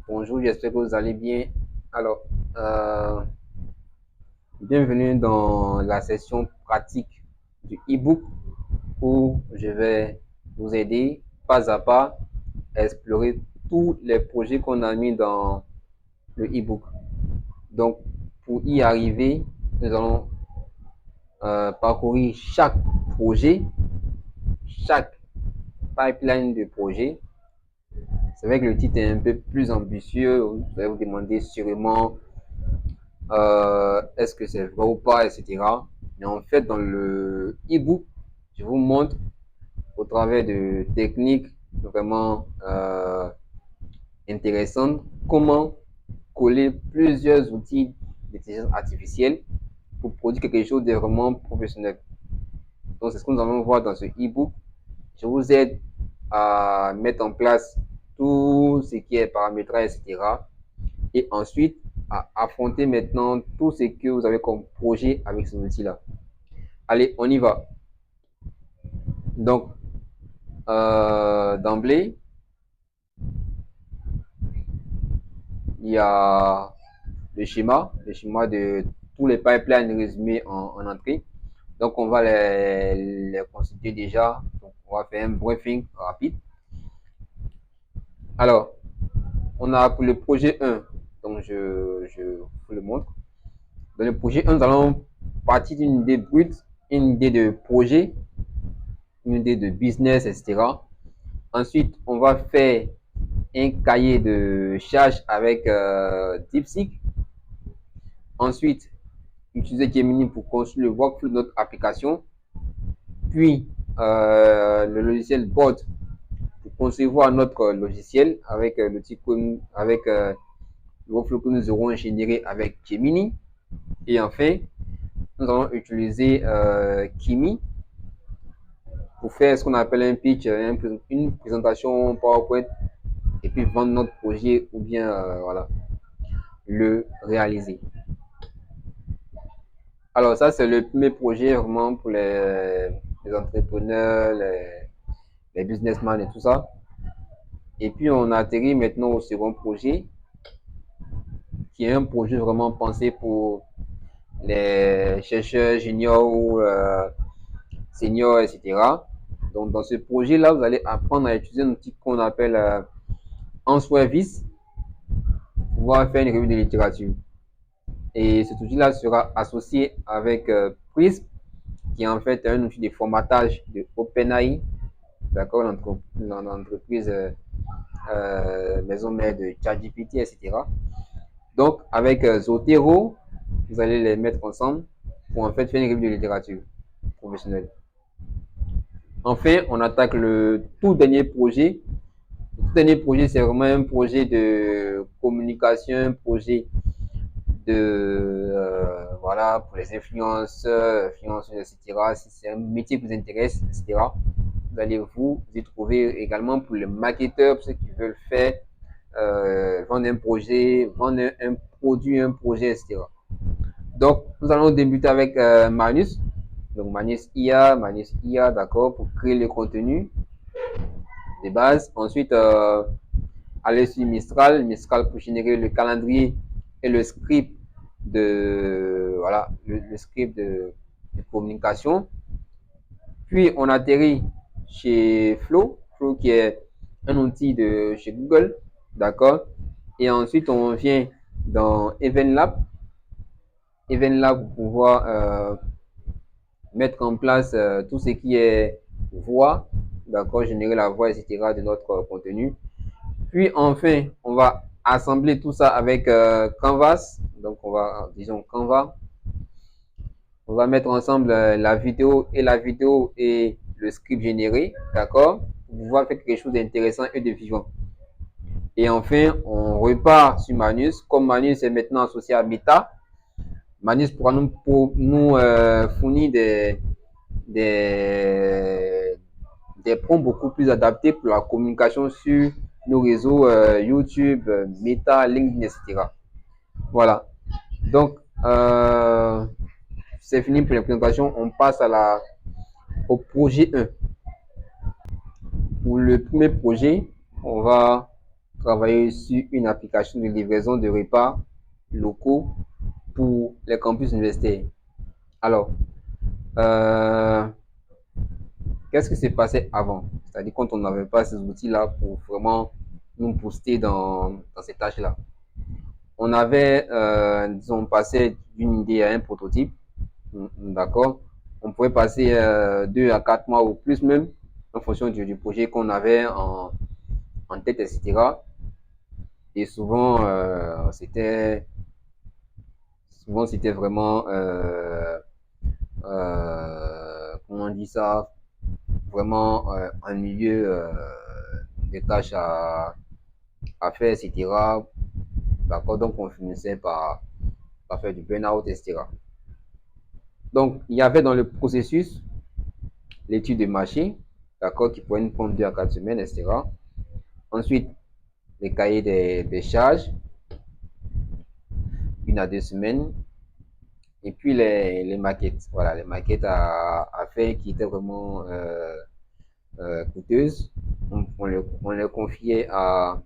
Bonjour, j'espère que vous allez bien. Alors, bienvenue dans la session pratique du e-book où je vais vous aider pas à pas à explorer tous les projets qu'on a mis dans le e-book. Donc, pour y arriver, nous allons parcourir chaque projet, chaque pipeline de projet. C'est vrai que le titre est un peu plus ambitieux. Vous allez vous demander sûrement est-ce que c'est vrai ou pas, etc. Mais en fait, dans le e-book, je vous montre au travers de techniques vraiment intéressantes comment coller plusieurs outils d'intelligence artificielle pour produire quelque chose de vraiment professionnel. Donc, c'est ce que nous allons voir dans ce e-book. Je vous aide à mettre en place tout ce qui est paramétrage, etc. Et ensuite, à affronter maintenant tout ce que vous avez comme projet avec ces outils-là. Allez, on y va. Donc, d'emblée, il y a le schéma de tous les pipelines résumés en entrée. Donc, on va les consulter déjà. Donc, on va faire un briefing rapide. Alors, on a pour le projet 1, donc je vous le montre. Dans le projet 1, nous allons partir d'une idée brute, une idée de projet, une idée de business, etc. Ensuite, on va faire un cahier de charge avec DeepSeek. Ensuite, utiliser Gemini pour construire le workflow de notre application. Puis, le logiciel Bot pour concevoir notre logiciel avec l'outil avec le workflow que nous aurons généré avec Gemini. Et enfin, nous allons utiliser Kimi pour faire ce qu'on appelle un pitch, une présentation PowerPoint et puis vendre notre projet ou bien voilà, le réaliser. Alors ça, c'est le premier projet vraiment pour les entrepreneurs, les businessmen et tout ça. Et puis on atterrit maintenant au second projet, qui est un projet vraiment pensé pour les chercheurs juniors ou seniors, etc. Donc dans ce projet-là, vous allez apprendre à utiliser un outil qu'on appelle Answervis pour pouvoir faire une revue de littérature. Et cet outil-là sera associé avec Prism, qui est en fait un outil de formatage de OpenAI, d'accord, l'entreprise maison mère de ChatGPT, etc. Donc, avec Zotero, vous allez les mettre ensemble pour en fait faire une revue de littérature professionnelle. Enfin, on attaque le tout dernier projet. Le tout dernier projet, c'est vraiment un projet de communication, un projet de voilà pour les influenceurs, etc. Si c'est un métier qui vous intéresse, etc. Vous allez vous y trouver également pour les marketeurs, pour ceux qui veulent faire vendre un projet, vendre un produit, un projet, etc. Donc, nous allons débuter avec Manus. Donc, Manus IA, d'accord, pour créer le contenu de base. Ensuite, aller sur Mistral pour générer le calendrier et le script voilà, le script de communication. Puis, on atterrit chez Flow qui est un outil de chez Google, d'accord. Et ensuite, on vient dans EventLab pour pouvoir mettre en place tout ce qui est voix, d'accord, générer la voix, etc. de notre contenu. Puis enfin, on va assembler tout ça avec Canvas. Donc, on va, disons, Canva. On va mettre ensemble la vidéo et le script généré, d'accord, pour pouvoir faire quelque chose d'intéressant et de vivant. Et enfin, on repart sur Manus. Comme Manus est maintenant associé à Meta, Manus pourra nous fournir des, des prompts beaucoup plus adaptés pour la communication sur nos réseaux YouTube, Meta, LinkedIn, etc. Voilà. Donc, c'est fini pour la présentation. On passe au projet 1. Pour le premier projet, on va travailler sur une application de livraison de repas locaux pour les campus universitaires. Alors, euh, qu'est-ce qui s'est passé avant? C'est-à-dire quand on n'avait pas ces outils-là pour vraiment nous booster dans ces tâches-là. On avait, disons, passé d'une idée à un prototype, d'accord? On pouvait passer 2 à 4 mois ou plus même, en fonction du projet qu'on avait en tête, etc. Et souvent c'était vraiment, comment on dit ça, vraiment ennuyeux, des tâches à faire, etc. D'accord, donc on finissait par faire du burn-out, etc. Donc, il y avait dans le processus l'étude de marché, d'accord, qui pouvait nous prendre 2 à 4 semaines, etc. Ensuite, les cahiers des charges, 1 à 2 semaines. Et puis les maquettes, voilà, les maquettes à faire qui étaient vraiment coûteuses. On les confiait à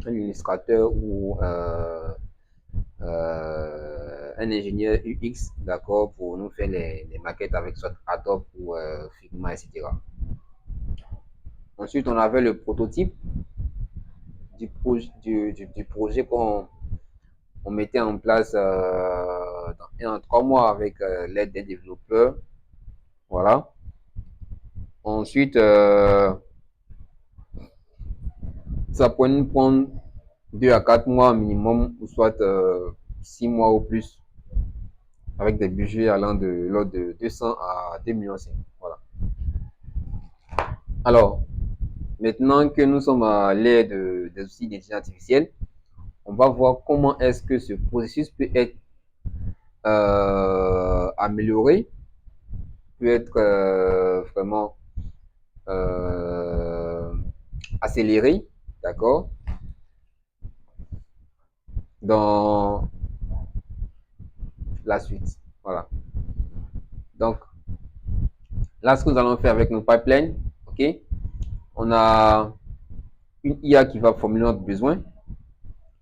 un illustrateur ou un ingénieur UX, d'accord, pour nous faire les maquettes avec soit Adobe ou Figma, etc. Ensuite, on avait le prototype du projet qu'on mettait en place en 3 mois avec l'aide des développeurs. Voilà. Ensuite, ça pourrait nous prendre 2 à 4 mois minimum, ou soit 6 mois ou plus, avec des budgets allant de l'ordre de 200 à 2 millions. Voilà. Alors, maintenant que nous sommes à l'ère des outils d'intelligence artificielle, on va voir comment est-ce que ce processus peut être amélioré, peut être vraiment euh, accéléré, d'accord, dans la suite. Voilà. Donc, là, ce que nous allons faire avec nos pipelines, ok, on a une IA qui va formuler notre besoin,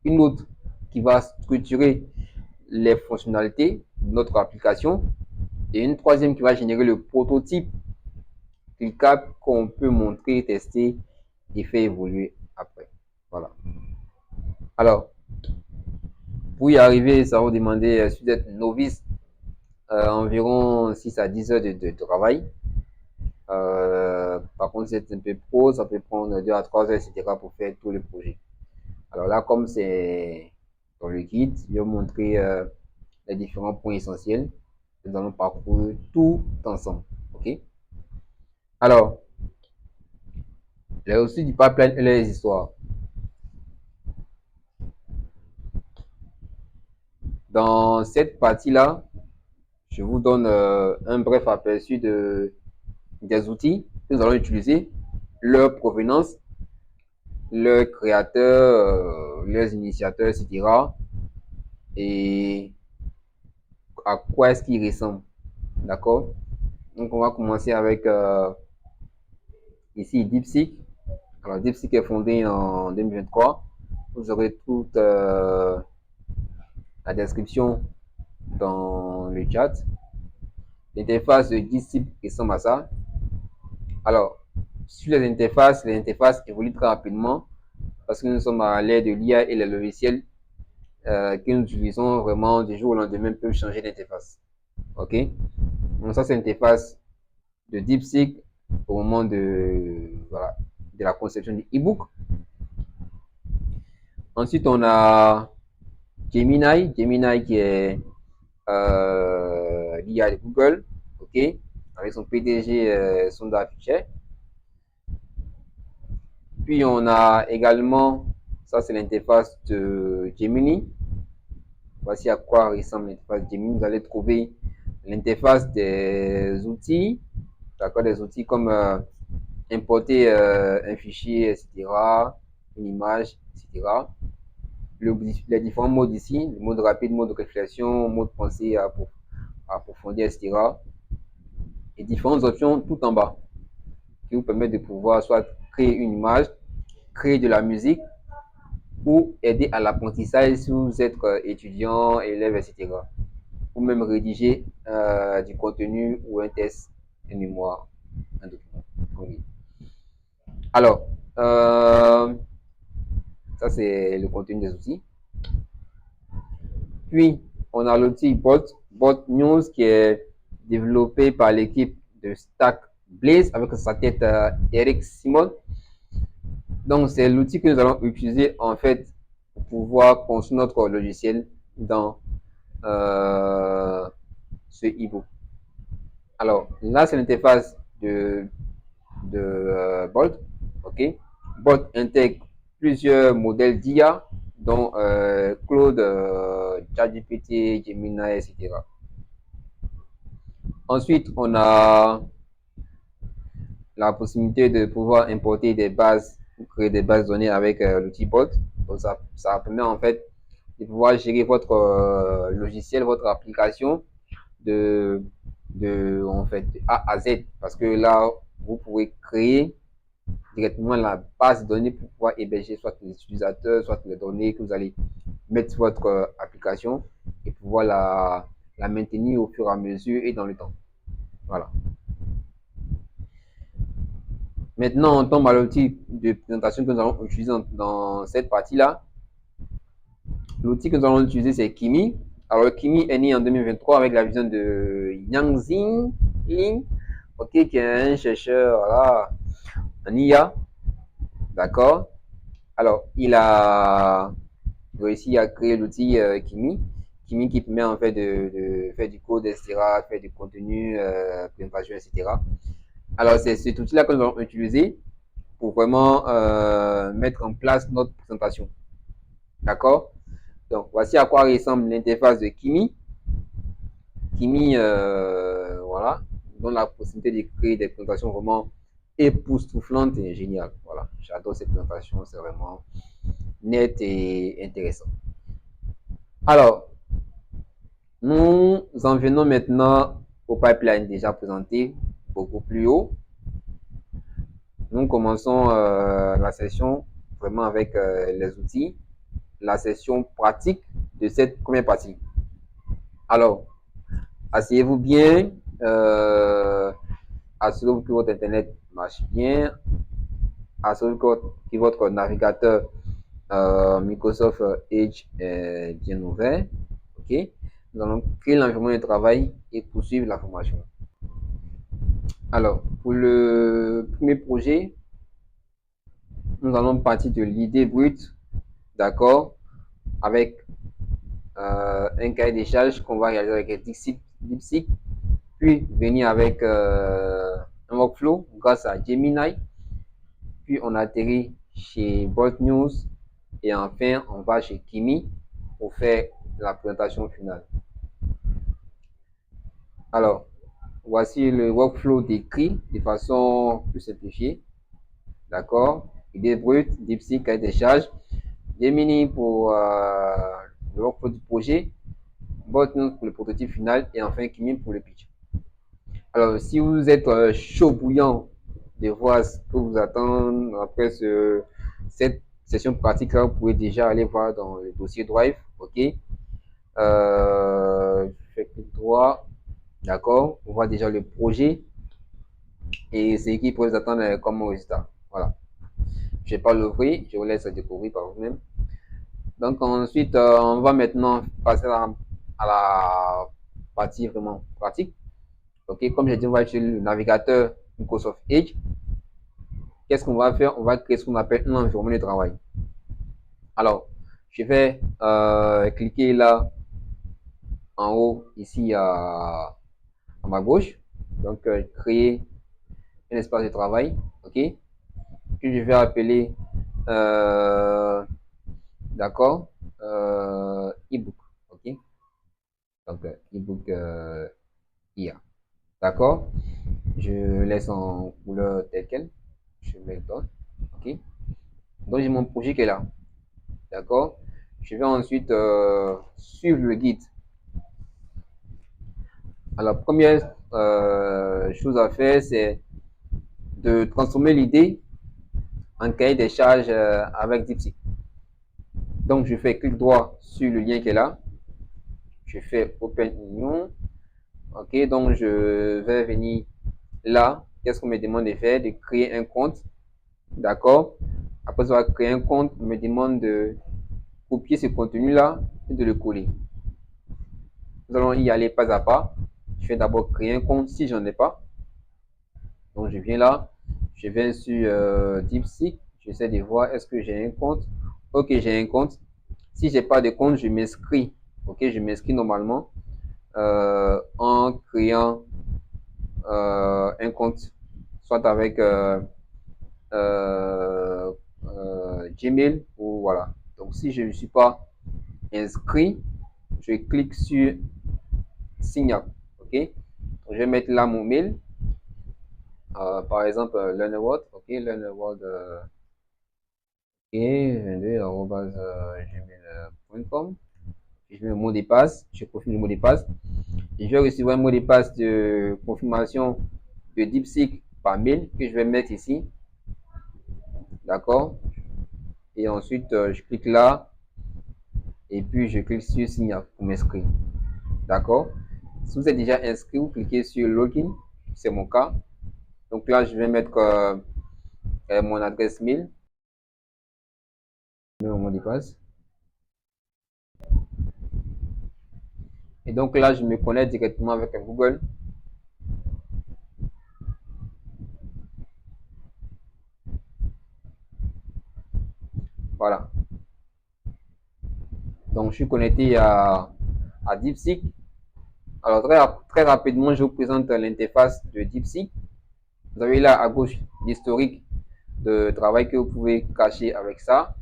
une autre qui va structurer les fonctionnalités de notre application, et une troisième qui va générer le prototype cliquable qu'on peut montrer, tester et faire évoluer après. Voilà. Alors, pour y arriver, ça va vous demander, si vous êtes novice, environ 6 à 10 heures de travail. Par contre, si vous êtes un peu pro, ça peut prendre 2 à 3 heures, etc. pour faire tout le projet. Alors là, comme c'est dans le guide, je vais vous montrer les différents points essentiels. Nous allons parcourir tout ensemble. OK? Alors, les aussi du pipeline et les histoires. Dans cette partie-là, je vous donne un bref aperçu des outils que nous allons utiliser, leur provenance, leurs créateurs, leurs initiateurs, etc. Et à quoi est-ce qu'ils ressemblent. D'accord? Donc, on va commencer avec ici DeepSeek. Alors, DeepSeek est fondé en 2023. Vous aurez toute la description dans le chat. L'interface de DeepSeek ressemble à ça. Alors, sur les interfaces évoluent très rapidement parce que nous sommes à l'ère de l'IA et les logiciels que nous utilisons vraiment du jour au lendemain peuvent changer d'interface. OK? Donc, ça, c'est l'interface de DeepSeek au moment voilà, de la conception du e-book. Ensuite, on a Gemini. Gemini qui est l'IA de Google, ok, avec son PDG Sundar Pichai. Puis on a également, ça c'est l'interface de Gemini. Voici à quoi ressemble l'interface de Gemini. Vous allez trouver l'interface des outils, d'accord, des outils comme importer un fichier, etc., une image, etc. Les différents modes ici, le mode rapide, mode de réflexion, mode pensée à approfondir, etc. Et différentes options tout en bas qui vous permettent de pouvoir soit créer une image, créer de la musique, ou aider à l'apprentissage si vous êtes étudiant, élève, etc. Ou même rédiger du contenu ou un test, une mémoire, un document. Oui. Alors, ça c'est le contenu des outils. Puis, on a l'outil Bot News qui est développé par l'équipe de Stack Blaze avec sa tête Eric Simon. Donc, c'est l'outil que nous allons utiliser en fait pour pouvoir construire notre logiciel dans ce e-book. Alors, là, c'est l'interface de Bolt. OK. Bolt intègre plusieurs modèles d'IA, dont Claude, ChatGPT, Gemini, etc. Ensuite, on a la possibilité de pouvoir importer des bases, créer des bases de données avec l'outil Bolt. Donc, ça permet en fait de pouvoir gérer votre logiciel, votre application en fait, de A à Z. Parce que là, vous pouvez créer directement la base de données pour pouvoir héberger soit les utilisateurs, soit les données que vous allez mettre sur votre application et pouvoir la maintenir au fur et à mesure et dans le temps. Voilà. Maintenant, on tombe à l'outil de présentation que nous allons utiliser dans cette partie-là. L'outil que nous allons utiliser, c'est Kimi. Alors, Kimi est né en 2023 avec la vision de Yang Ling, qui est un chercheur voilà, en IA. D'accord. Alors, il a réussi à créer l'outil Kimi. Kimi qui permet en fait de faire du code, etc., faire du contenu, présentation, etc. Alors, c'est cet outil-là que nous allons utiliser pour vraiment mettre en place notre présentation. D'accord? Donc, voici à quoi ressemble l'interface de Kimi. Kimi, voilà, donne la possibilité de créer des présentations vraiment époustouflantes et géniales. Voilà, j'adore ces présentations, c'est vraiment net et intéressant. Alors, nous en venons maintenant au pipeline déjà présenté beaucoup plus haut. Nous commençons la session vraiment avec les outils, la session pratique de cette première partie. Alors, asseyez-vous bien, assurez-vous que votre internet marche bien, assurez-vous que votre navigateur Microsoft Edge est bien ouvert. Ok, nous allons créer l'environnement de travail et poursuivre la formation. Alors, pour le premier projet, nous allons partir de l'idée brute, d'accord, avec un cahier des charges qu'on va réaliser avec DeepSeek, puis venir avec un workflow grâce à Gemini, puis on atterrit chez Bolt News et enfin on va chez Kimi pour faire la présentation finale. Alors, voici le workflow décrit de façon plus simplifiée. D'accord? Idée brute, DeepSeek, cahier des charges, Gemini pour le workflow du projet, Bolt News pour le prototype final et enfin Kimi pour le pitch. Alors, si vous êtes chaud bouillant de voir ce que vous attend après cette session pratique, là, vous pouvez déjà aller voir dans le dossier Drive. OK. Je fais clic droit. D'accord. On voit déjà le projet et ce qui peut vous attendre comme résultat. Voilà. Je ne vais pas l'ouvrir. Je vous laisse découvrir par vous-même. Donc, ensuite, on va maintenant passer à la partie vraiment pratique. Ok, comme j'ai dit, on va utiliser le navigateur Microsoft Edge. Qu'est-ce qu'on va faire? On va créer ce qu'on appelle un environnement de travail. Alors, je vais cliquer là en haut, ici à ma gauche. Donc, créer un espace de travail. Ok, que je vais appeler d'accord, ebook. Ok, donc ebook IA. D'accord, je laisse en couleur telle quelle. Je mets le temps. Ok, donc j'ai mon projet qui est là. D'accord, je vais ensuite suivre le guide. Alors, première chose à faire, c'est de transformer l'idée en cahier des charges avec DeepSeek. Donc, je fais clic droit sur le lien qui est là. Je fais Open Union. OK, donc je vais venir là. Qu'est-ce qu'on me demande de faire? De créer un compte. D'accord? Après avoir créé un compte, on me demande de copier ce contenu-là et de le coller. Nous allons y aller pas à pas. Je vais d'abord créer un compte si j'en ai pas. Donc, je viens là. Je viens sur DeepSeek. J'essaie de voir est-ce que j'ai un compte. OK, j'ai un compte. Si j'ai pas de compte, je m'inscris. OK, je m'inscris normalement en créant un compte, soit avec Gmail ou voilà. Donc, si je ne suis pas inscrit, je clique sur Sign up. OK, donc, je vais mettre là mon mail. Par exemple, LearnerWorld. OK, LearnerWorld. OK, 22@gmail.com. Je mets le mot de passe. Je confirme le mot de passe. Et je vais recevoir un mot de passe de confirmation de DeepSeek par mail que je vais mettre ici. D'accord. Et ensuite, je clique là. Et puis, je clique sur Sign pour m'inscrire. D'accord. Si vous êtes déjà inscrit, vous cliquez sur Login. C'est mon cas. Donc là, je vais mettre mon adresse mail. Mon mot de passe. Et donc là, je me connecte directement avec Google. Voilà. Donc, je suis connecté à DeepSeek. Alors, très rapidement, je vous présente l'interface de DeepSeek. Vous avez là à gauche l'historique de travail que vous pouvez cacher avec ça.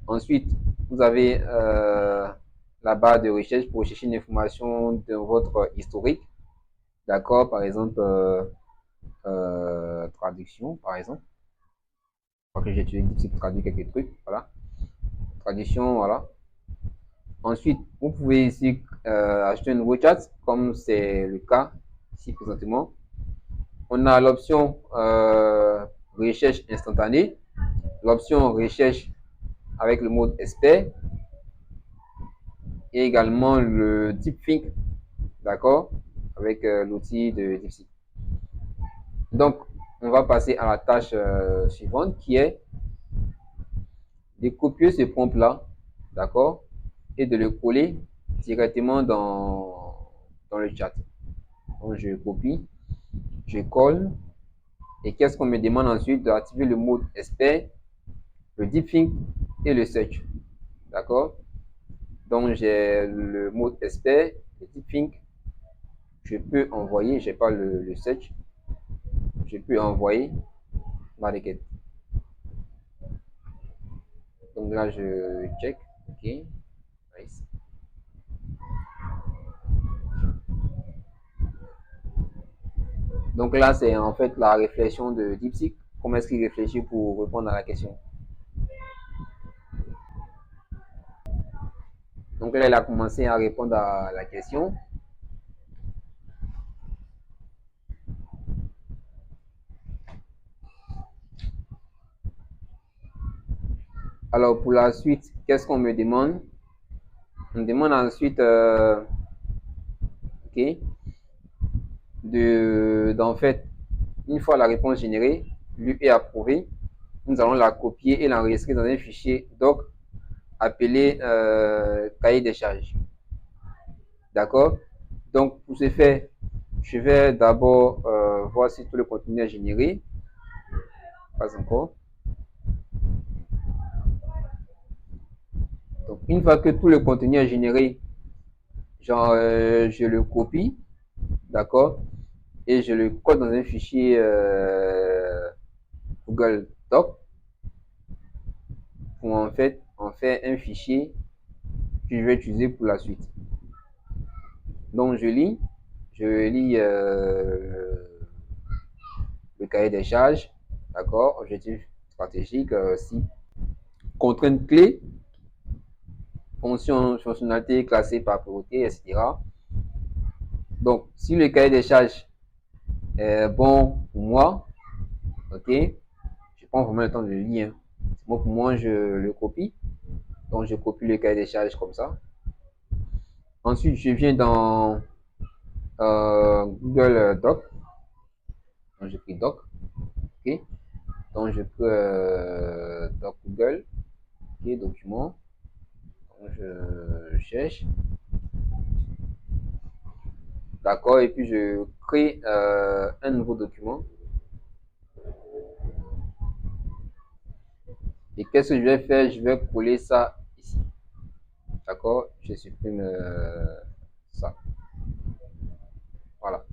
Ensuite, vous avez la barre de recherche pour chercher une information de votre historique. D'accord, par exemple, traduction, par exemple. Je crois que j'ai utilisé traduire quelques trucs. Voilà. Traduction, voilà. Ensuite, vous pouvez ici acheter un nouveau chat, comme c'est le cas ici présentement. On a l'option recherche instantanée, l'option recherche avec le mode expert et également le deepfink, d'accord, avec l'outil de DeepSeek. Donc, on va passer à la tâche suivante qui est de copier ce prompt-là, d'accord, et de le coller directement dans le chat. Donc, je copie, je colle. Et qu'est-ce qu'on me demande ensuite? D'activer le mode expert, le deepfink et le search. D'accord? Donc, j'ai le mode expert, le deepfink. Je peux envoyer, j'ai pas le search. Je peux envoyer ma requête. Donc là, je check. OK. Nice. Donc là, c'est en fait la réflexion de DeepSeek. Comment est-ce qu'il réfléchit pour répondre à la question? Donc là, il a commencé à répondre à la question. Alors pour la suite, qu'est-ce qu'on me demande? On me demande ensuite, OK, d'en fait, une fois la réponse générée, lui est approuvée, nous allons la copier et l'enregistrer dans un fichier doc appelé cahier des charges. D'accord? Donc, pour ce faire, je vais d'abord voir si tout le contenu est généré. Pas encore. Donc, une fois que tout le contenu est généré, genre, je le copie, d'accord? Et je le code dans un fichier Google Doc pour en fait en faire un fichier que je vais utiliser pour la suite. Donc, je lis le cahier des charges, d'accord? Objectif stratégique, si contrainte clé, fonctionnalité classée par priorité, etc. Donc, si le cahier des charges est bon pour moi, ok, je prends vraiment le temps de le lire. Bon, pour moi, je le copie. Donc, je copie le cahier des charges comme ça. Ensuite, je viens dans Google Doc. Donc, j'écris Doc. OK. Donc, je peux Doc Google. OK, document. Donc, je cherche. D'accord. Et puis, je crée un nouveau document. Et qu'est-ce que je vais faire? Je vais coller ça ici. D'accord. Je supprime ça. Voilà.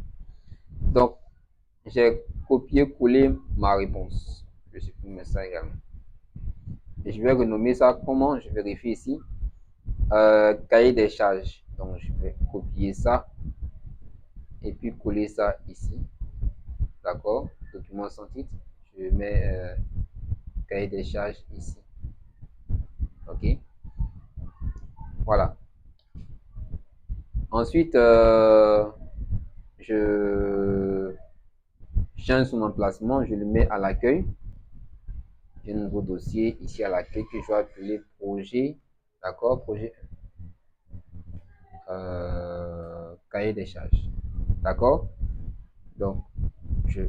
Donc, j'ai copié-collé ma réponse. Je supprime ça également. Et je vais renommer ça comment? Je vérifie ici. Cahier des charges. Donc, je vais copier ça et puis coller ça ici. D'accord? Document sans titre. Je mets cahier des charges ici. OK? Voilà. Ensuite, je change son emplacement. Je le mets à l'accueil. J'ai un nouveau dossier ici à l'accueil que je vais appeler projet. D'accord? Projet cahier des charges. D'accord? Donc, je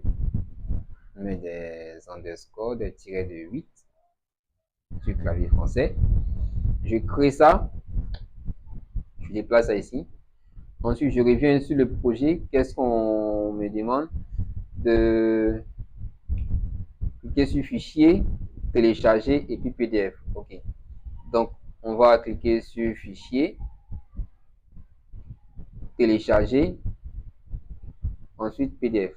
mets des underscores, des tirets de 8 sur le clavier français. Je crée ça. Je déplace ça ici. Ensuite, je reviens sur le projet. Qu'est-ce qu'on me demande? De cliquer sur fichier, télécharger et puis PDF. OK. Donc, on va cliquer sur fichier, télécharger, ensuite PDF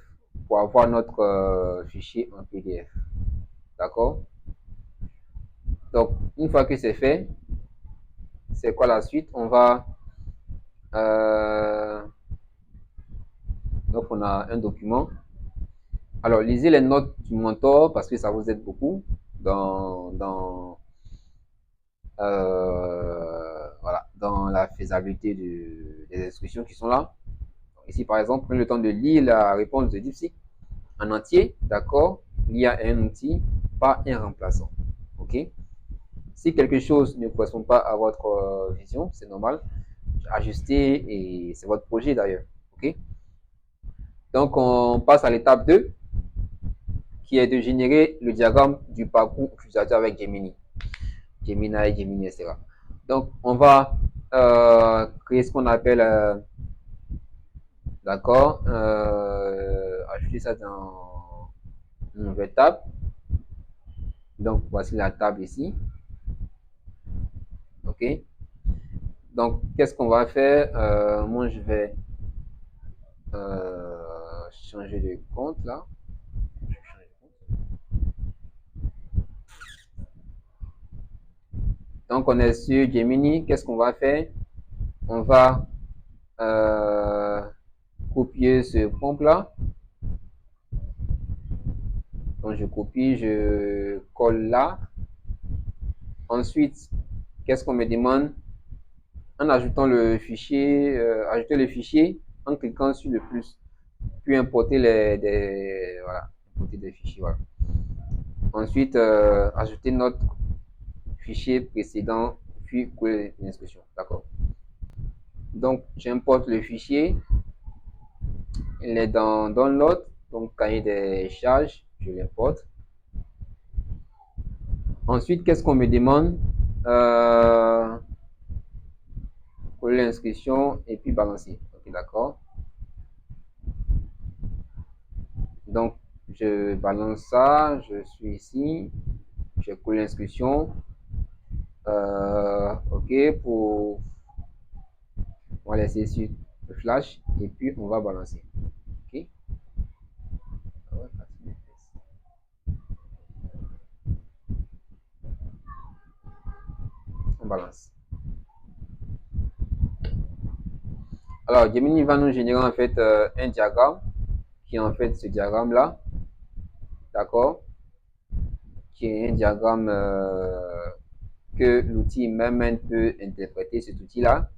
pour avoir notre fichier en PDF. D'accord? Donc, une fois que c'est fait, c'est quoi la suite? On va donc on a un document. Alors, lisez les notes du mentor parce que ça vous aide beaucoup voilà, dans la faisabilité des instructions qui sont là. Ici, par exemple, prenez le temps de lire la réponse de DeepSeek en entier. D'accord? L'IA est un outil, pas un remplaçant. OK? Si quelque chose ne correspond pas à votre vision, c'est normal. Ajustez et c'est votre projet d'ailleurs. OK? Donc, on passe à l'étape 2 qui est de générer le diagramme du parcours utilisateur avec Gemini. Gemini, etc. Donc, on va créer ce qu'on appelle, d'accord, ajouter ça dans une nouvelle table. Donc, voici la table ici. OK. Donc, qu'est-ce qu'on va faire? Moi, je vais changer de compte là. Donc, on est sur Gemini. Qu'est-ce qu'on va faire? On va copier ce prompt là. Donc, je copie, je colle là. Ensuite, qu'est-ce qu'on me demande? En ajoutant le fichier, ajouter le fichier en cliquant sur le plus, puis importer voilà, importer des fichiers, voilà. Ensuite, ajouter notre fichier précédent, puis coller l'instruction, d'accord. Donc, j'importe le fichier, il est dans Download, donc cahier des charges, je l'importe. Ensuite, qu'est-ce qu'on me demande? Coller l'inscription et puis balancer. Ok, d'accord. Donc, je balance ça, je suis ici, je colle l'inscription. Ok, on va laisser sur le flash et puis on va balancer. Ok. On balance. Alors, Gemini va nous générer en fait un diagramme qui est en fait ce diagramme là, d'accord, qui est un diagramme que l'outil même peut interpréter cet outil là.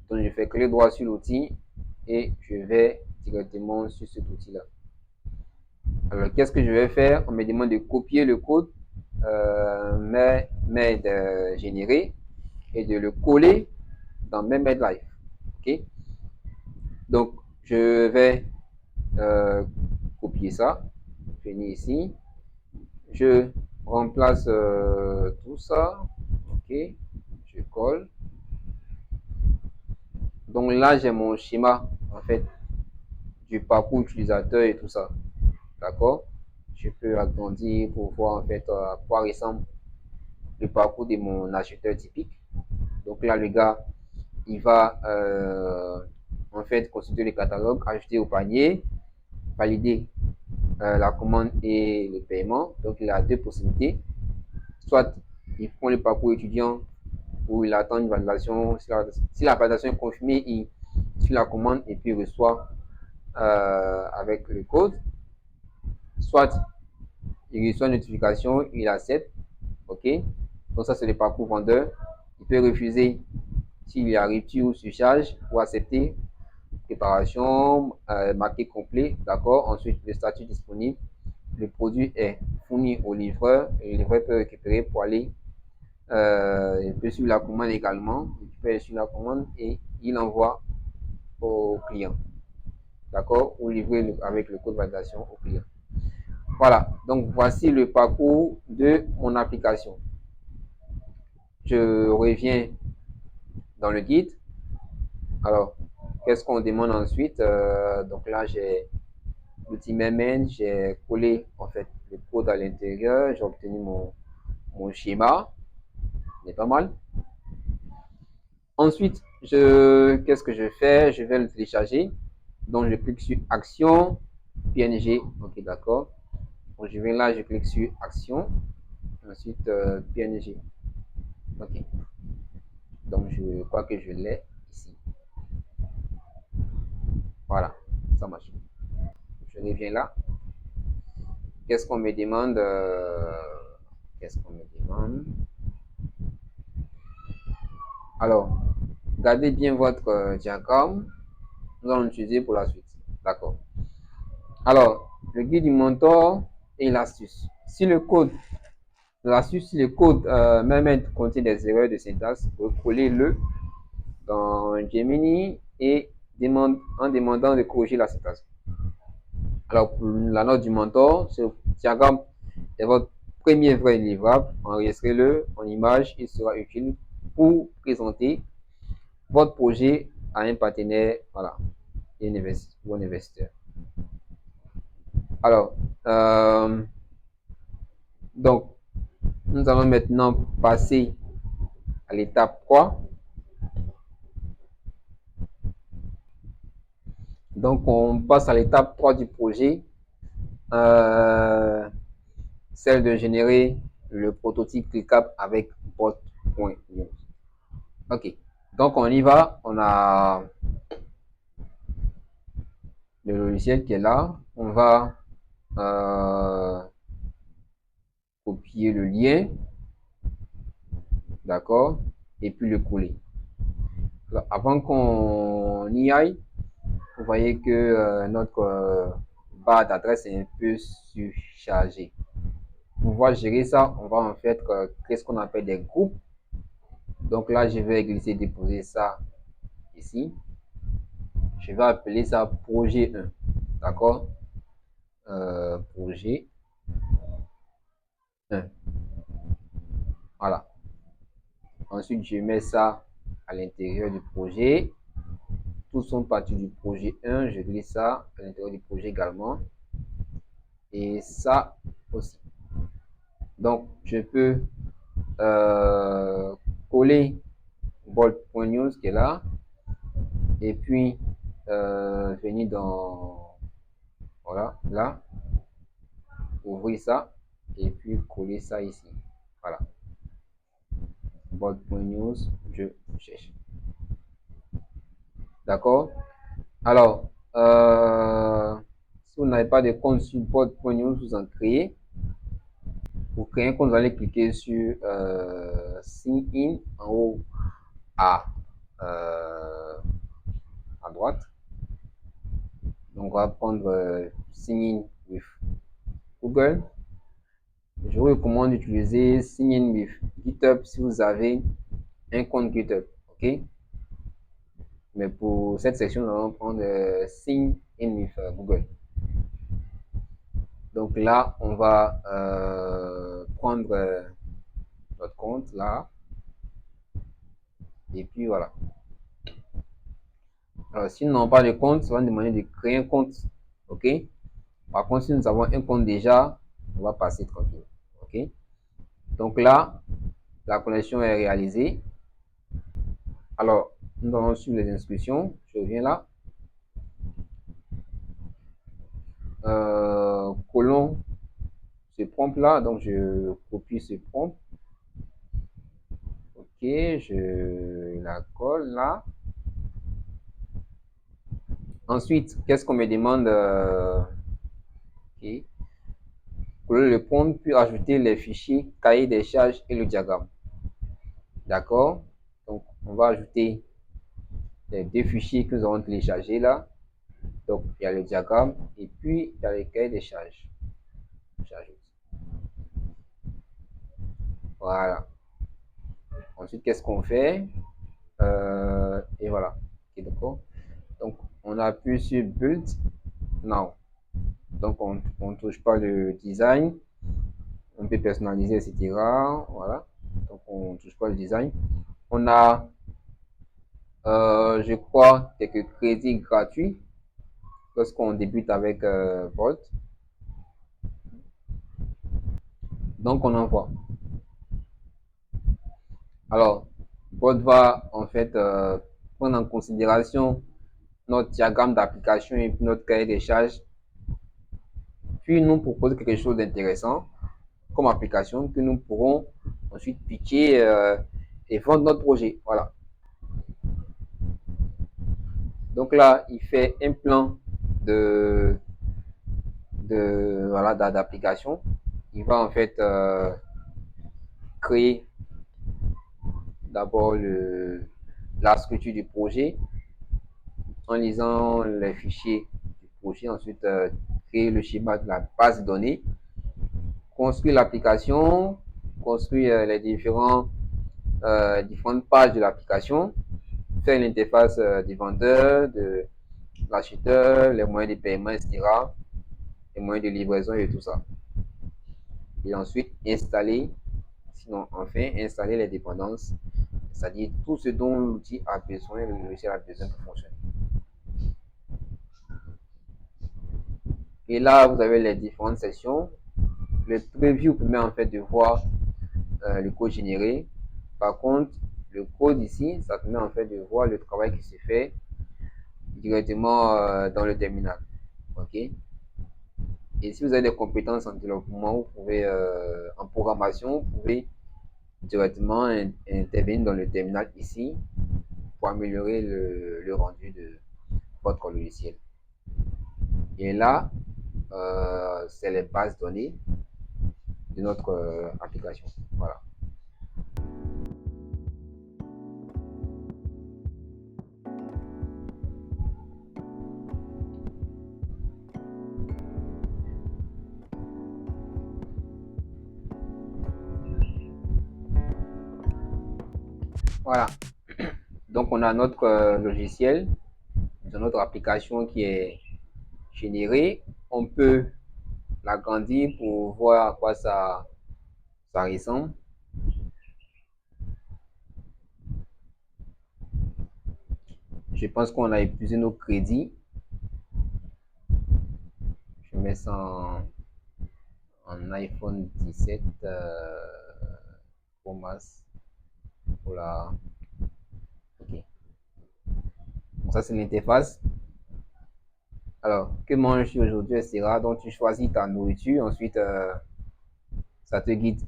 Donc, je fais clic droit sur l'outil et je vais directement sur cet outil là. Alors, qu'est-ce que je vais faire? On me demande de copier le code, mais Med généré et de le coller dans Med Live. Ok. Donc, je vais copier ça. Je viens ici. Je remplace tout ça. Ok. Je colle. Donc là, j'ai mon schéma en fait du parcours utilisateur et tout ça. D'accord. Je peux agrandir pour voir en fait à quoi ressemble le parcours de mon acheteur typique. Donc là, le gars, il va en fait constituer le catalogue, ajouter au panier, valider la commande et le paiement. Donc il a deux possibilités. Soit il prend le parcours étudiant ou il attend une validation. Si la validation est confirmée, il suit la commande et puis il reçoit avec le code. Soit il reçoit une notification, il accepte. Ok. Donc ça c'est le parcours vendeur. Il peut refuser s'il y a rupture ou surcharge ou accepter préparation, marqué complet, d'accord. Ensuite, le statut disponible. Le produit est fourni au livreur et le livreur peut récupérer pour aller, il peut suivre la commande également. Il peut suivre la commande et il envoie au client, d'accord, ou livrer avec le code de validation au client. Voilà, donc voici le parcours de mon application. Je reviens dans le guide. Alors, qu'est-ce qu'on demande ensuite? Donc là, j'ai l'outil Memen, j'ai collé en fait le code à l'intérieur, j'ai obtenu mon schéma, c'est pas mal. Ensuite, qu'est-ce que je fais? Je vais le télécharger. Donc, je clique sur Action, PNG, ok, d'accord. Donc, je viens là, je clique sur Action, ensuite PNG, ok. Donc, je crois que je l'ai ici. Voilà, ça marche. Je reviens là. Qu'est-ce qu'on me demande? Qu'est-ce qu'on me demande? Alors, gardez bien votre diagramme. Nous allons l'utiliser pour la suite. D'accord. Alors, le guide du mentor et l'astuce. Si le code, l'astuce, si le code même contient des erreurs de syntaxe, recollez-le dans Gemini et en demandant de corriger la syntaxe. Alors, pour la note du mentor, ce diagramme est votre premier vrai livrable. Enregistrez-le en image. Il sera utile pour présenter votre projet à un partenaire, voilà, ou un investisseur. Alors, donc, nous allons maintenant passer à l'étape 3. Donc, on passe à l'étape 3 du projet, celle de générer le prototype cliquable avec bot.news. Ok, donc on y va. On a le logiciel qui est là. On va copier le lien, d'accord, et puis le coller. Alors, avant qu'on y aille, vous voyez que notre barre d'adresse est un peu surchargée. Pour pouvoir gérer ça, on va en fait créer ce qu'on appelle des groupes. Donc là, je vais glisser, déposer ça ici. Je vais appeler ça projet 1. D'accord, projet 1. Voilà. Ensuite, je mets ça à l'intérieur du projet. Tous sont partis du projet 1. Je glisse ça à l'intérieur du projet également. Et ça aussi. Donc, je peux coller bolt.news qui est là. Et puis, venir dans, voilà, là, ouvrir ça. Et puis, coller ça ici. Voilà. Bolt.news, je cherche. D'accord. Alors, si vous n'avez pas de compte sur bolt.news, vous en créez. Pour créer un compte, vous allez cliquer sur Sign In en haut à droite. Donc, on va prendre Sign In with Google. je vous recommande d'utiliser Sign in with GitHub si vous avez un compte GitHub. OK? Mais pour cette section, nous allons prendre Sign in with Google. Donc là, on va prendre notre compte là. Et puis voilà. Alors, si nous n'avons pas de compte, ça va nous demander de créer un compte. OK? Par contre, si nous avons un compte déjà, on va passer tranquille. OK? Donc là, la connexion est réalisée. Alors, nous allons suivre les instructions. Je reviens là. Colon ce prompt là. Donc, je copie ce prompt. OK, je la colle là. Ensuite, qu'est-ce qu'on me demande? OK. Coller le prompt, puis ajouter les fichiers cahier des charges et le diagramme. D'accord? Donc, on va ajouter les deux fichiers que nous avons téléchargés là. Donc, il y a le diagramme et puis il y a le cahier des charges. J'ajoute. Voilà. Ensuite, qu'est-ce qu'on fait? Et voilà. Okay, d'accord. Donc, on appuie sur Build Now. Donc, on ne touche pas le design. On peut personnaliser, etc. Voilà. Donc, on ne touche pas le design. On a, je crois, quelques crédits gratuits lorsqu'on débute avec Volt. Donc, on envoie. Alors, Volt va en fait prendre en considération notre diagramme d'application et notre cahier des charges, puis nous propose quelque chose d'intéressant comme application que nous pourrons ensuite pitcher et vendre notre projet. Voilà. Donc là, il fait un plan voilà, d'application. Il va en fait créer d'abord la structure du projet en lisant les fichiers du projet, ensuite créer le schéma de la base de données, construire l'application, construire les différentes pages de l'application, faire l'interface du vendeur, de l'acheteur, les moyens de paiement, etc., les moyens de livraison et tout ça. Et ensuite, installer, sinon enfin, installer les dépendances, c'est-à-dire tout ce dont l'outil a besoin, le logiciel a besoin pour fonctionner. Et là, vous avez les différentes sections. Le preview permet en fait de voir le code généré. Par contre, le code ici, ça permet en fait de voir le travail qui se fait directement dans le terminal. OK? Et si vous avez des compétences en développement, vous pouvez, en programmation, vous pouvez directement intervenir dans le terminal ici pour améliorer le rendu de votre logiciel. Et là, c'est les bases données de notre application. Voilà. Voilà. Donc, on a notre logiciel, notre application qui est générée. On peut l'agrandir pour voir à quoi ça ressemble. Je pense qu'on a épuisé nos crédits. Je mets ça en iPhone 17 Pro Max. Voilà. Ok. Donc ça, c'est l'interface. Alors, que mange-tu aujourd'hui, etc. Donc, tu choisis ta nourriture. Ensuite, ça te guide.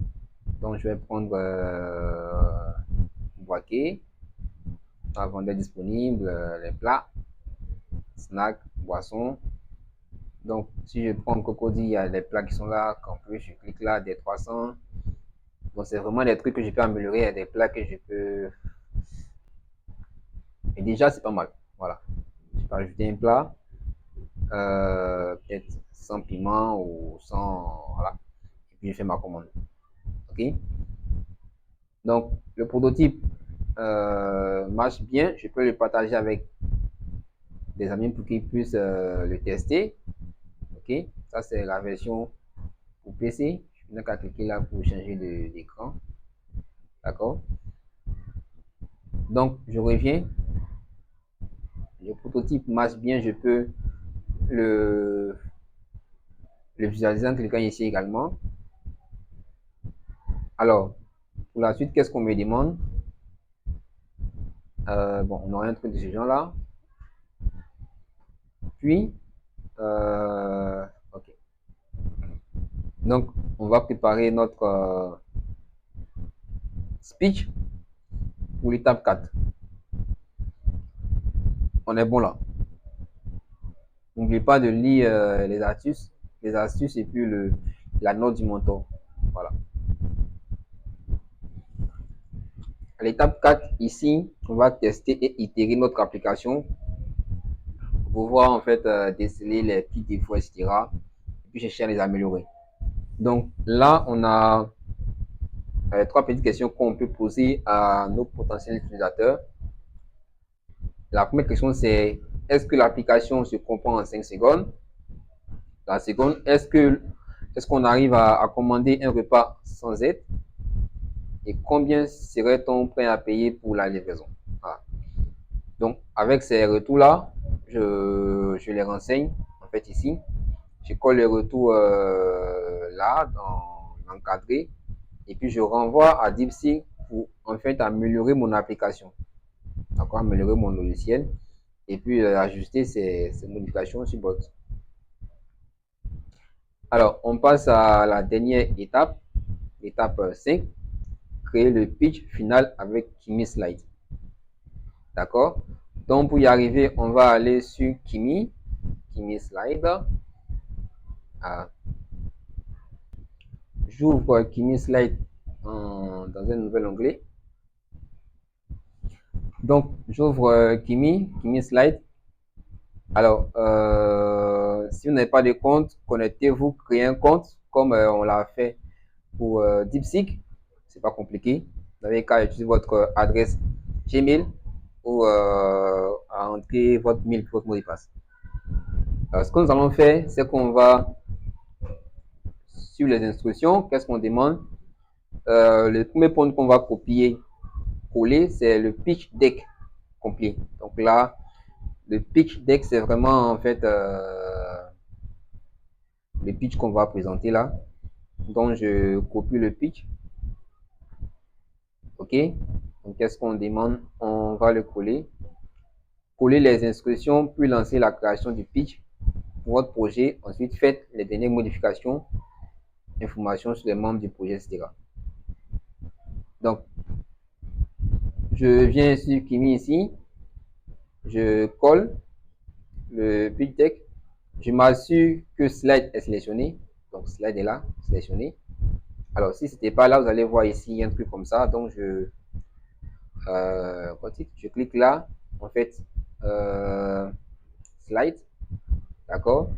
Donc, je vais prendre boîtier, vendeur disponible, les plats, snacks, boissons. Donc, si je prends Cocody, il y a les plats qui sont là. Quand plus, je clique là, des 300. Donc, c'est vraiment des trucs que je peux améliorer. Il y a des plats que je peux. Et déjà, c'est pas mal. Voilà. Je peux ajouter un plat. Peut-être sans piment ou sans. Voilà. puis je fais ma commande. Ok. Donc, le prototype marche bien. Je peux le partager avec des amis pour qu'ils puissent le tester. Ok. Ça, c'est la version pour PC. Je n'ai qu'à cliquer là pour changer d'écran. D'accord. Donc, je reviens. Le prototype marche bien. Je peux le visualiser en cliquant ici également. Alors, pour la suite, qu'est-ce qu'on me demande? Bon, on aura un truc de ce genre-là. Puis, ok. Donc, on va préparer notre speech pour l'étape 4. On est bon là. N'oubliez pas de lire les astuces et puis la note du mentor. Voilà. À l'étape 4, ici, on va tester et itérer notre application pour pouvoir en fait déceler les petits défauts, etc. Et puis chercher à les améliorer. Donc là, on a trois petites questions qu'on peut poser à nos potentiels utilisateurs. La première question, c'est est-ce que l'application se comprend en 5 secondes? La seconde, est-ce qu'on arrive à commander un repas sans aide? Et combien serait-on prêt à payer pour la livraison? Voilà. Donc, avec ces retours-là, je les renseigne, en fait, ici. Je colle les retours là, encadré, et puis je renvoie à DeepSeek pour, en fait, améliorer mon application. D'accord, améliorer mon logiciel, et puis ajuster ces modifications sur bot. Alors, on passe à la dernière étape, l'étape 5, créer le pitch final avec Kimi Slide. D'accord? Donc, pour y arriver, on va aller sur Kimi Slide. Ah. J'ouvre Kimi Slide dans un nouvel onglet. Donc, j'ouvre Kimi Slide. Alors, si vous n'avez pas de compte, connectez-vous, créez un compte comme on l'a fait pour DeepSeek. C'est pas compliqué. Vous n'avez qu'à utiliser votre adresse Gmail ou à entrer votre mail, votre mot de passe. Alors, ce que nous allons faire, c'est qu'on va sur les instructions. Qu'est-ce qu'on demande? Le premier point qu'on va copier, coller, c'est le pitch deck complet. Donc là, le pitch deck, c'est vraiment en fait le pitch qu'on va présenter là. Donc je copie le pitch. Ok. Donc qu'est-ce qu'on demande? On va le coller. Coller les instructions, puis lancer la création du pitch pour votre projet. Ensuite, faites les dernières modifications, informations sur les membres du projet, etc. Donc, je viens sur Kimi ici. Je colle le pitch deck. Je m'assure que slide est sélectionné. Donc, slide est là, sélectionné. Alors, si ce n'était pas là, vous allez voir ici un truc comme ça. Donc, je clique là. En fait, slide. D'accord.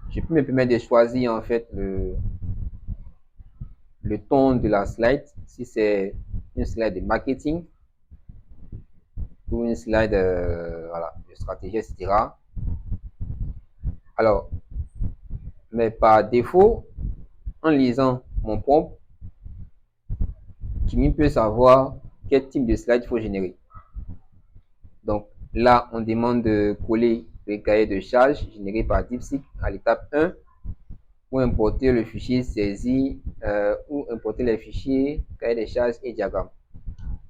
Je peux me permettre de choisir en fait le ton de la slide. Si c'est une slide de marketing ou une slide voilà, de stratégie, etc. Alors, mais par défaut, en lisant mon prompt, Kimi peut savoir quel type de slide il faut générer. Donc là, on demande de coller le cahier de charge généré par DeepSeek à l'étape 1 ou importer le fichier saisi ou importer les fichiers cahier de charge et diagramme.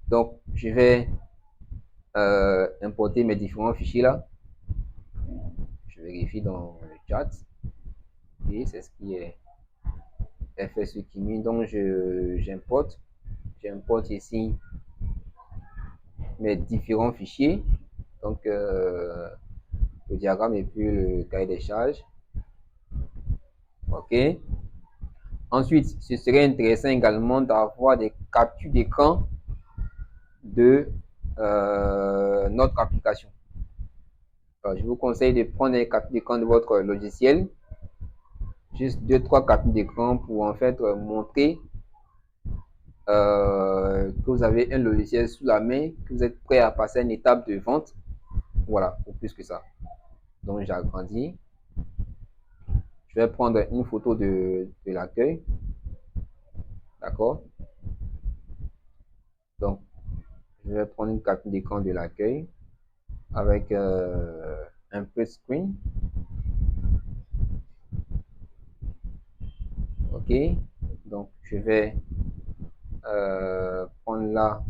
Donc, je vais importer mes différents fichiers là. Je vérifie dans le chat. Et c'est ce qui est fait sur Kimi. Donc, j'importe ici mes différents fichiers. Donc, le diagramme et puis le cahier des charges. OK. Ensuite, ce serait intéressant également d'avoir des captures d'écran de notre application. Alors, je vous conseille de prendre les captures d'écran de votre logiciel. juste 2-3 captures d'écran pour en fait montrer que vous avez un logiciel sous la main, que vous êtes prêt à passer à une étape de vente. Voilà, ou plus que ça. Donc j'agrandis. Je vais prendre une photo de l'accueil. D'accord. Donc, je vais prendre une capture d'écran de l'accueil avec un print screen. OK. Donc, je vais prendre la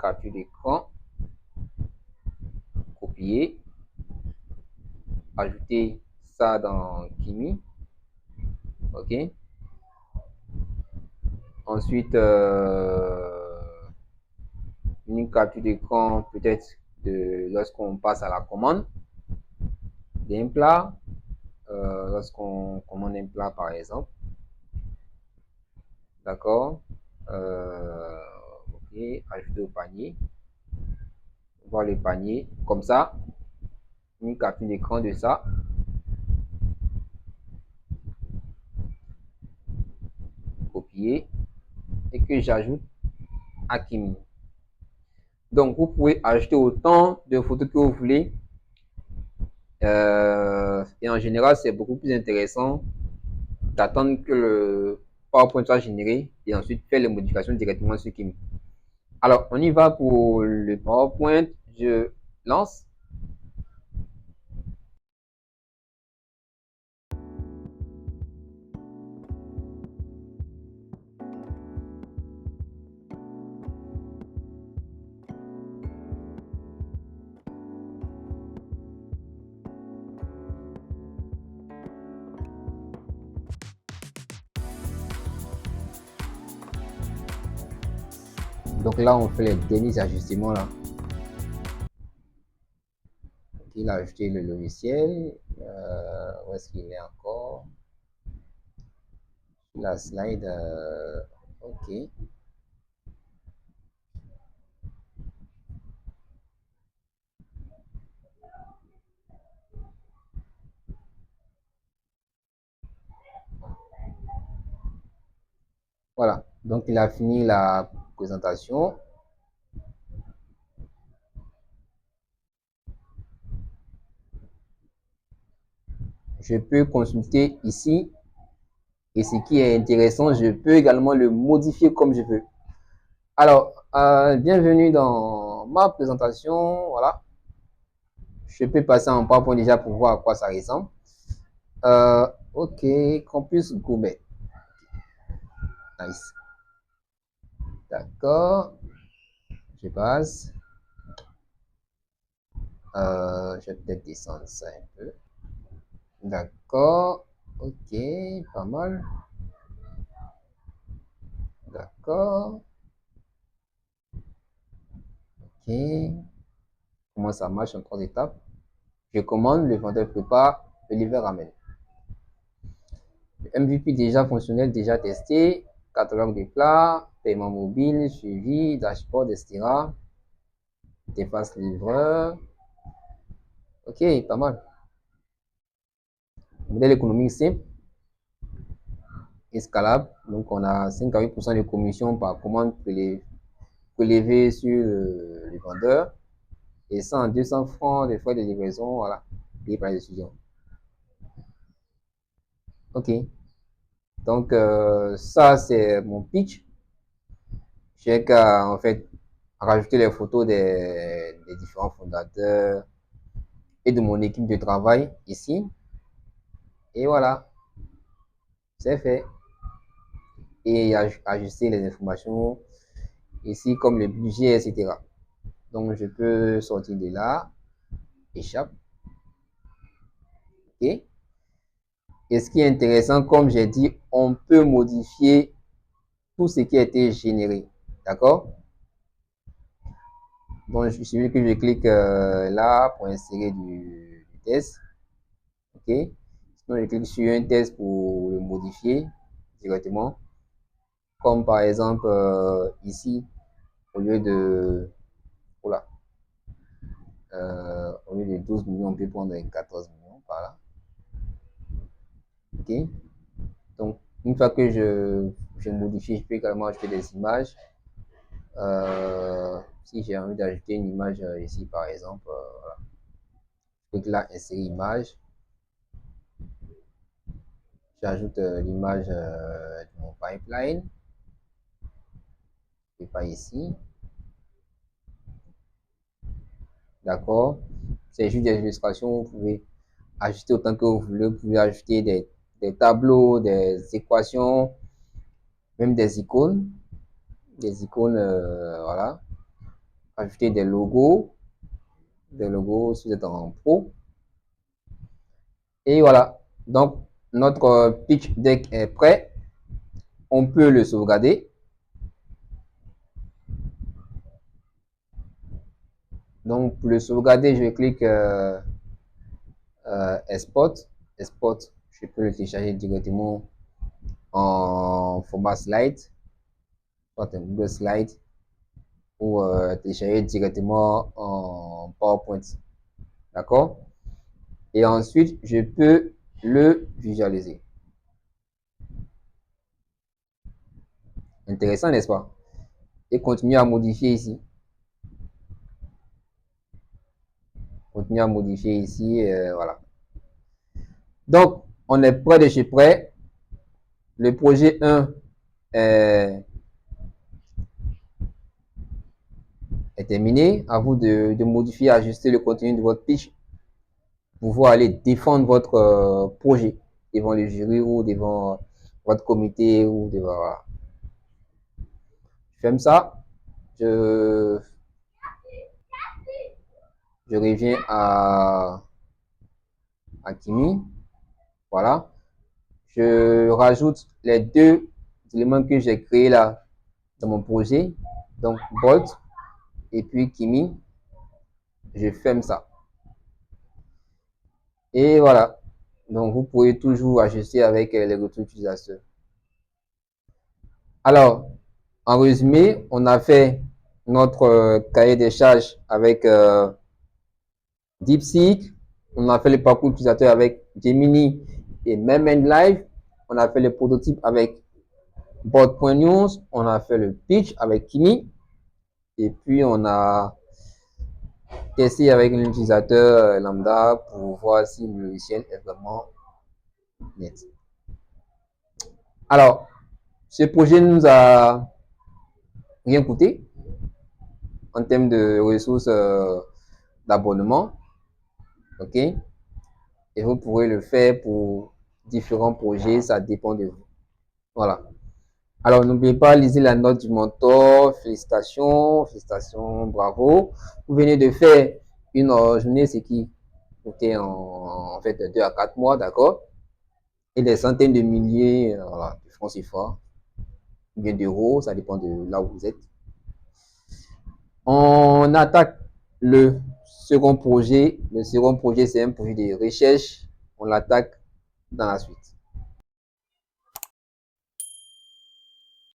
capture d'écran, copier, ajouter ça dans Kimi. OK. Ensuite, une capture d'écran peut-être de lorsqu'on passe à la commande d'un plat, lorsqu'on commande un plat par exemple. D'accord. OK, ajouter au panier. Voir le panier. Comme ça, une capture d'écran de ça. Copier. Et que j'ajoute à Kimi. Donc, vous pouvez ajouter autant de photos que vous voulez. Et en général, c'est beaucoup plus intéressant d'attendre que le PowerPoint soit généré et ensuite faire les modifications directement sur Kimi. Alors, on y va pour le PowerPoint. Je lance. Donc là, on fait les derniers ajustements là. Il a ajouté le logiciel. Où est-ce qu'il est encore? La slide. OK. Voilà. Donc, il a fini la présentation. Je peux consulter ici. Et ce qui est intéressant, je peux également le modifier comme je veux. Alors, bienvenue dans ma présentation. Voilà. Je peux passer en PowerPoint déjà pour voir à quoi ça ressemble. OK. Campus Gourmet. Nice. D'accord. Je passe. Je vais peut-être descendre ça un peu. D'accord. OK. Pas mal. D'accord. OK. Comment ça marche en 3 étapes? Je commande, le vendeur prépare, le livreur ramène. MVP déjà fonctionnel, déjà testé. Catalogue des plats, paiement mobile, suivi, dashboard, etc. Interface livreur. OK, pas mal. Modèle économique simple, escalable. Donc, on a 5 à 8% de commission par commande prélevée sur le vendeur. Et 100 à 200 francs des frais de livraison, voilà, payés par les étudiants. OK. Donc, ça, c'est mon pitch. J'ai qu'à, en fait, rajouter les photos des différents fondateurs et de mon équipe de travail ici. Et voilà, c'est fait. Et ajuster les informations ici, comme le budget, etc. Donc, je peux sortir de là, échappe. OK. Et ce qui est intéressant, comme j'ai dit, on peut modifier tout ce qui a été généré. D'accord? Donc, il suffit que je clique là pour insérer du test. OK? Sinon, je clique sur un test pour le modifier directement. Comme par exemple ici, au lieu de, voilà, au lieu de 12 millions, on peut prendre 14 millions par là. OK? Une fois que je modifie, je peux également ajouter des images. Si j'ai envie d'ajouter une image ici, par exemple, voilà. Je clique là, insérer image. J'ajoute l'image de mon pipeline. Je ne fais pas ici. D'accord. C'est juste des illustrations. Vous pouvez ajouter autant que vous voulez. Vous pouvez ajouter des tableaux, des équations, même des icônes. Des icônes, voilà. Ajouter des logos si vous êtes en pro. Et voilà. Donc, notre pitch deck est prêt. On peut le sauvegarder. Donc, pour le sauvegarder, je clique Export. Export, je peux le télécharger directement en format slide, soit un Google Slide, ou télécharger directement en PowerPoint. D'accord? Et ensuite, je peux le visualiser. Intéressant, n'est-ce pas? Et continuer à modifier ici. Continuer à modifier ici, voilà. Donc, on est prêt de chez prêt. Le projet 1 est terminé. À vous de modifier, ajuster le contenu de votre pitch pour pouvoir aller défendre votre projet devant le jury ou devant votre comité ou devant. Voilà. Je ferme ça. Je reviens à Kimi. Voilà. Je rajoute les deux éléments que j'ai créés là dans mon projet. Donc, Bolt et puis Kimi. Je ferme ça. Et voilà. Donc, vous pouvez toujours ajuster avec les retours utilisateurs. Alors, en résumé, on a fait notre cahier des charges avec DeepSeek. On a fait le parcours utilisateur avec Gemini et MemEndLive. On a fait le prototype avec Board.news. On a fait le pitch avec Kimi. Et puis, on a testé avec un utilisateur lambda pour voir si le logiciel est vraiment net. Alors, ce projet nous a rien coûté en termes de ressources d'abonnement. OK? Et vous pourrez le faire pour différents projets, ça dépend de vous. Voilà. Alors, n'oubliez pas, lisez la note du mentor. Félicitations, félicitations, bravo. Vous venez de faire une journée, ce qui coûtait en fait 2 à 4 mois, d'accord? Et des centaines de milliers voilà, de francs CFA, bien d'euros, ça dépend de là où vous êtes. On attaque le second projet. Le second projet, c'est un projet de recherche. On l'attaque dans la suite.